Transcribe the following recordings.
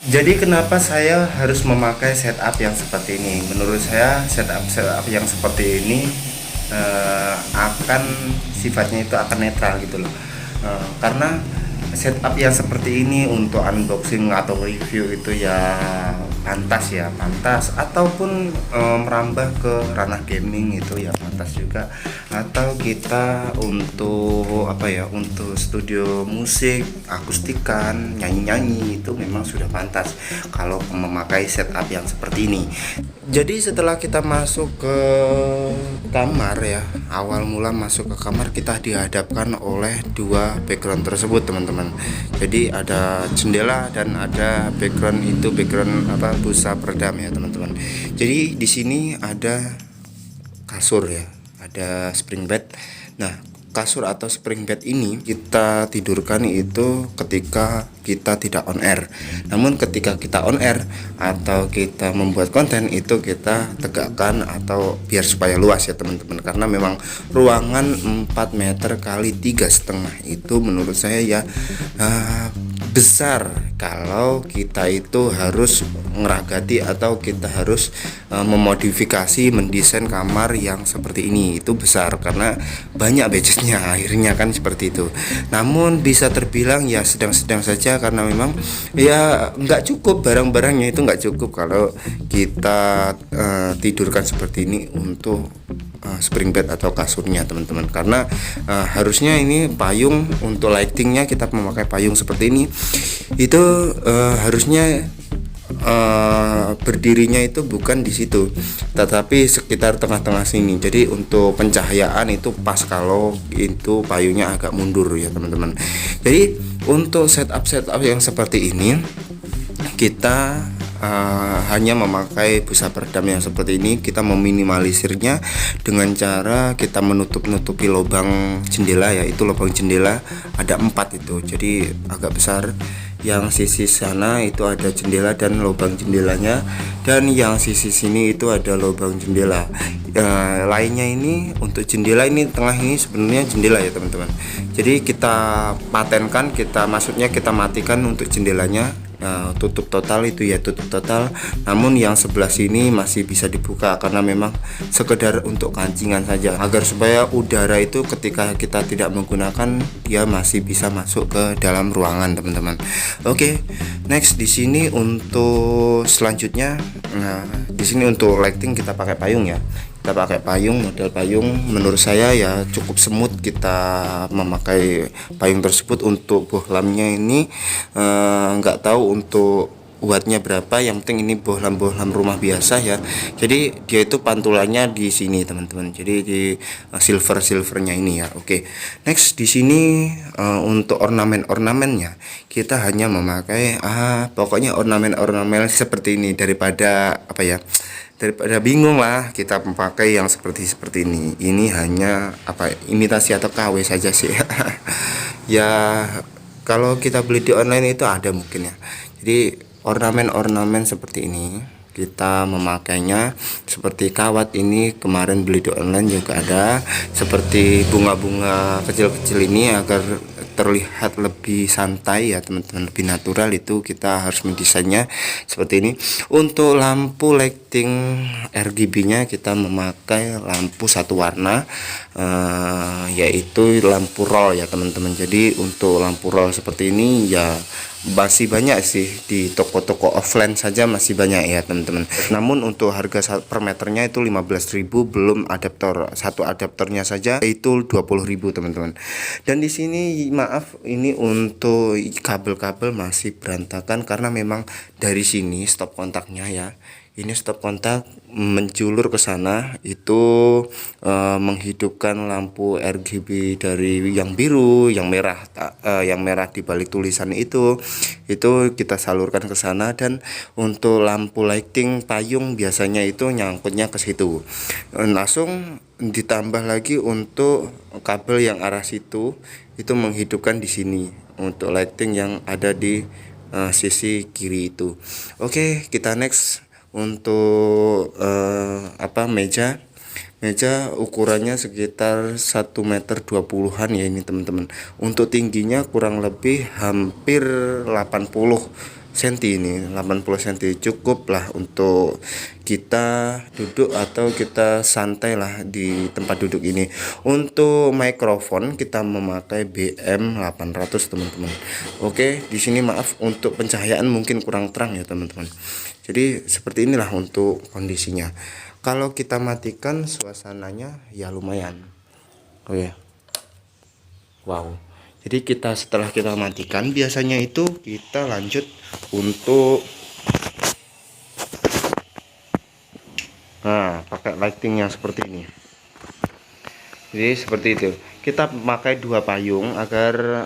Jadi kenapa saya harus memakai setup yang seperti ini? Menurut saya setup yang seperti ini akan sifatnya itu akan netral gitu loh. Karena setup yang seperti ini untuk unboxing atau review itu ya pantas ataupun merambah ke ranah gaming itu ya pantas juga, atau kita untuk apa ya, untuk studio musik akustikan nyanyi-nyanyi itu memang sudah pantas kalau memakai setup yang seperti ini. Jadi setelah kita masuk ke kamar ya, awal mula masuk ke kamar kita dihadapkan oleh dua background tersebut teman-teman. Jadi ada jendela dan ada background, itu background apa, busa peredam ya teman-teman. Jadi di sini ada kasur ya, ada spring bed. Nah, kasur atau spring bed ini kita tidurkan itu ketika kita tidak on air. Namun ketika kita on air atau kita membuat konten itu kita tegakkan atau biar supaya luas ya teman-teman. Karena memang ruangan 4 meter kali 3,5 itu menurut saya ya besar kalau kita itu harus ngeragati atau kita harus memodifikasi mendesain kamar yang seperti ini. Itu besar karena banyak budgetnya akhirnya kan seperti itu. Namun bisa terbilang ya sedang-sedang saja karena memang ya nggak cukup, barang-barangnya itu nggak cukup kalau kita tidurkan seperti ini untuk spring bed atau kasurnya teman-teman. Karena harusnya ini payung untuk lightingnya kita memakai payung seperti ini itu harusnya berdirinya itu bukan di situ tetapi sekitar tengah-tengah sini. Jadi untuk pencahayaan itu pas kalau itu payungnya agak mundur ya teman-teman. Jadi untuk setup yang seperti ini kita hanya memakai busa peredam yang seperti ini. Kita meminimalisirnya dengan cara kita menutupi lubang jendela, yaitu lubang jendela ada 4 itu, jadi agak besar. Yang sisi sana itu ada jendela dan lubang jendelanya, dan yang sisi sini itu ada lubang jendela. Lainnya ini untuk jendela, ini tengah ini sebenarnya jendela ya teman-teman. Jadi kita patenkan, maksudnya kita matikan untuk jendelanya. Tutup total itu ya, tutup total. Namun yang sebelah sini masih bisa dibuka karena memang sekedar untuk kancingan saja, agar supaya udara itu ketika kita tidak menggunakan dia masih bisa masuk ke dalam ruangan teman-teman. Oke, next di sini untuk selanjutnya, di sini untuk lighting kita pakai payung ya. Kita pakai payung, model payung menurut saya ya cukup semut kita memakai payung tersebut. Untuk bohlamnya ini nggak tahu untuk wattnya berapa, yang penting ini bohlam rumah biasa ya. Jadi dia itu pantulannya di sini teman-teman, jadi di silvernya ini ya. Oke, next di sini untuk ornamennya kita hanya memakai pokoknya ornamen seperti ini, daripada apa ya, daripada bingung lah kita memakai yang seperti ini. Ini hanya apa, imitasi atau KW saja sih ya. Kalau kita beli di online itu ada mungkin ya. Jadi ornamen seperti ini kita memakainya seperti kawat. Ini kemarin beli di online juga ada, seperti bunga-bunga kecil-kecil ini agar terlihat lebih santai ya teman-teman, lebih natural. Itu kita harus mendesainnya seperti ini. Untuk lampu lighting RGB nya kita memakai lampu satu warna, yaitu lampu roll ya teman-teman. Jadi untuk lampu roll seperti ini ya masih banyak sih di toko-toko offline saja, masih banyak ya teman-teman. Namun untuk harga per meternya itu 15.000, belum adaptor. Satu adaptornya saja itu 20.000 teman-teman. Dan di sini maaf, ini untuk kabel-kabel masih berantakan karena memang dari sini stop kontaknya ya. Ini stop kontak menjulur ke sana itu menghidupkan lampu RGB dari yang biru, yang merah, yang merah di balik tulisan itu kita salurkan ke sana. Dan untuk lampu lighting payung biasanya itu nyangkutnya ke situ. Langsung ditambah lagi untuk kabel yang arah situ itu menghidupkan di sini untuk lighting yang ada di sisi kiri itu. Oke, kita next untuk meja ukurannya sekitar 1,20 m ya ini teman-teman. Untuk tingginya kurang lebih hampir 80 cm ini, 80 cm cukup lah untuk kita duduk atau kita santai lah di tempat duduk ini. Untuk mikrofon kita memakai BM800 teman-teman. Oke, di sini maaf untuk pencahayaan mungkin kurang terang ya teman-teman. Jadi seperti inilah untuk kondisinya. Kalau kita matikan suasananya ya lumayan. Oh ya. Wow. Jadi setelah kita matikan, biasanya itu kita lanjut untuk pakai lighting yang seperti ini. Jadi seperti itu. Kita memakai 2 payung agar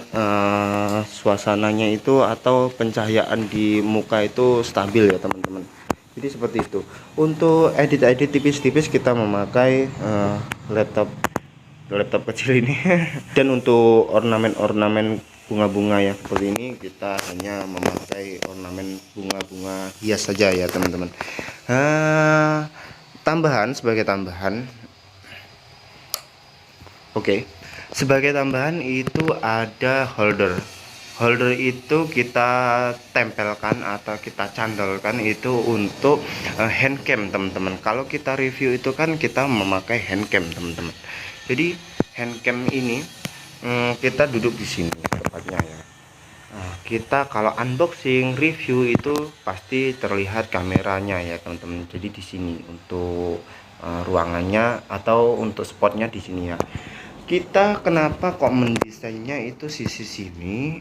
suasananya itu atau pencahayaan di muka itu stabil ya teman-teman. Jadi seperti itu. Untuk edit tipis-tipis kita memakai laptop kecil ini. Dan untuk ornamen bunga-bunga yang seperti ini kita hanya memakai ornamen bunga-bunga hias saja ya teman-teman. Sebagai tambahan, sebagai tambahan itu ada holder itu kita tempelkan atau kita candolkan itu untuk handcam teman-teman. Kalau kita review itu kan kita memakai handcam teman-teman. Jadi handcam ini kita duduk di sini tepatnya ya. Kita kalau unboxing review itu pasti terlihat kameranya ya teman-teman. Jadi di sini untuk ruangannya atau untuk spotnya di sini ya. Kita kenapa kok mendesainnya itu sisi sini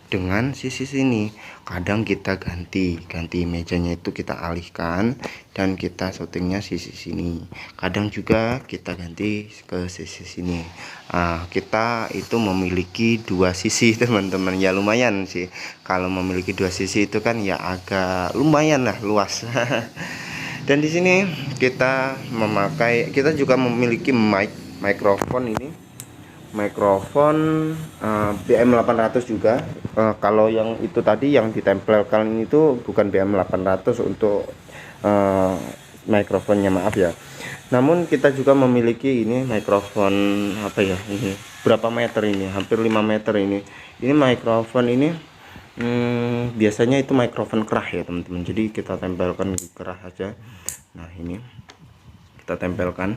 dengan sisi sini? Kadang kita ganti mejanya itu kita alihkan dan kita syutingnya sisi sini. Kadang juga kita ganti ke sisi sini. Kita itu memiliki 2 sisi teman-teman. Ya lumayan sih. Kalau memiliki 2 sisi itu kan ya agak lumayan lah luas. Dan di sini kita juga memiliki mikrofon ini. Mikrofon BM800 juga. Kalau yang itu tadi yang ditempelkan ini tuh bukan BM800 untuk mikrofonnya, maaf ya. Namun kita juga memiliki ini mikrofon apa ya, ini berapa meter ini, hampir 5 meter ini mikrofon ini. Biasanya itu mikrofon kerah ya teman-teman. Jadi kita tempelkan kerah aja. Nah ini kita tempelkan.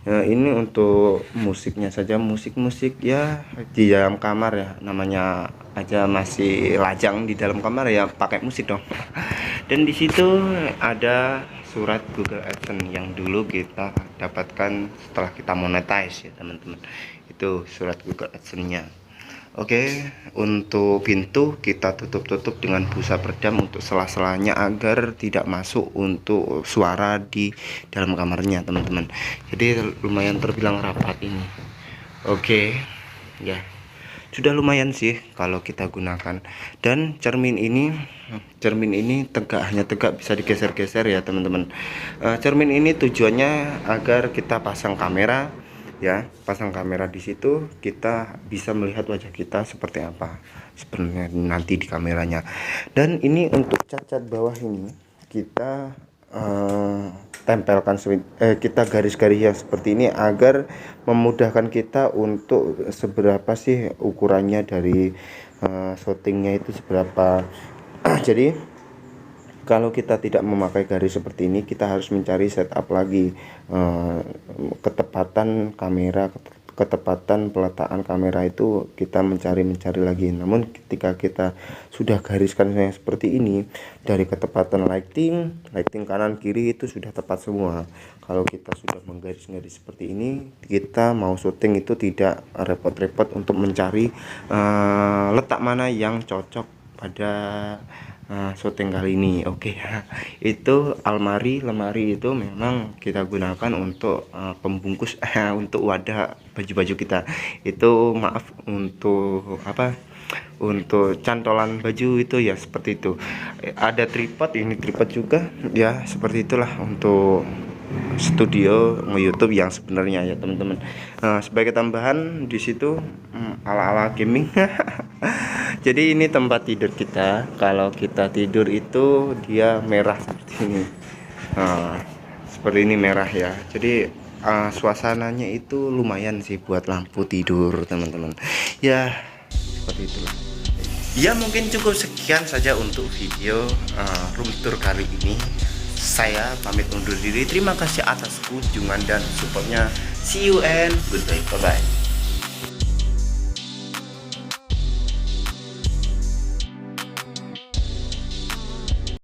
Ini untuk musiknya saja, musik ya di dalam kamar ya, namanya aja masih lajang di dalam kamar ya, pakai musik dong. Dan di situ ada surat Google AdSense yang dulu kita dapatkan setelah kita monetize ya teman-teman. Itu surat Google AdSense-nya. Oke, untuk pintu kita tutup dengan busa peredam untuk sela-selanya agar tidak masuk untuk suara di dalam kamarnya teman-teman. Jadi lumayan terbilang rapat ini. Oke, ya sudah lumayan sih kalau kita gunakan. Dan cermin ini hanya tegak, bisa digeser-geser ya teman-teman. Cermin ini tujuannya agar kita pasang kamera ya, pasang kamera di situ kita bisa melihat wajah kita seperti apa sebenarnya nanti di kameranya. Dan ini untuk cat bawah ini kita tempelkan kita garis-garis yang seperti ini agar memudahkan kita untuk seberapa sih ukurannya dari syutingnya itu seberapa. Jadi kalau kita tidak memakai garis seperti ini, kita harus mencari setup lagi, ketepatan kamera, ketepatan peletakan kamera itu kita mencari lagi. Namun ketika kita sudah gariskan yang seperti ini, dari ketepatan lighting kanan kiri itu sudah tepat semua. Kalau kita sudah menggaris-garis seperti ini, kita mau syuting itu tidak repot-repot untuk mencari letak mana yang cocok pada syuting kali ini. Oke. Itu lemari itu memang kita gunakan untuk pembungkus untuk wadah baju-baju kita. Itu maaf untuk untuk cantolan baju itu ya seperti itu. Ada tripod, ini tripod juga ya, seperti itulah untuk studio YouTube yang sebenarnya ya teman-teman. Sebagai tambahan di situ ala-ala gaming. Jadi ini tempat tidur kita. Kalau kita tidur itu dia merah seperti ini. Seperti ini merah ya. Jadi suasananya itu lumayan sih buat lampu tidur teman-teman. Ya seperti itulah. Ya mungkin cukup sekian sekian saja untuk video room tour kali ini. Saya pamit undur diri. Terima kasih atas kunjungan dan supportnya. See you and goodbye. Bye bye.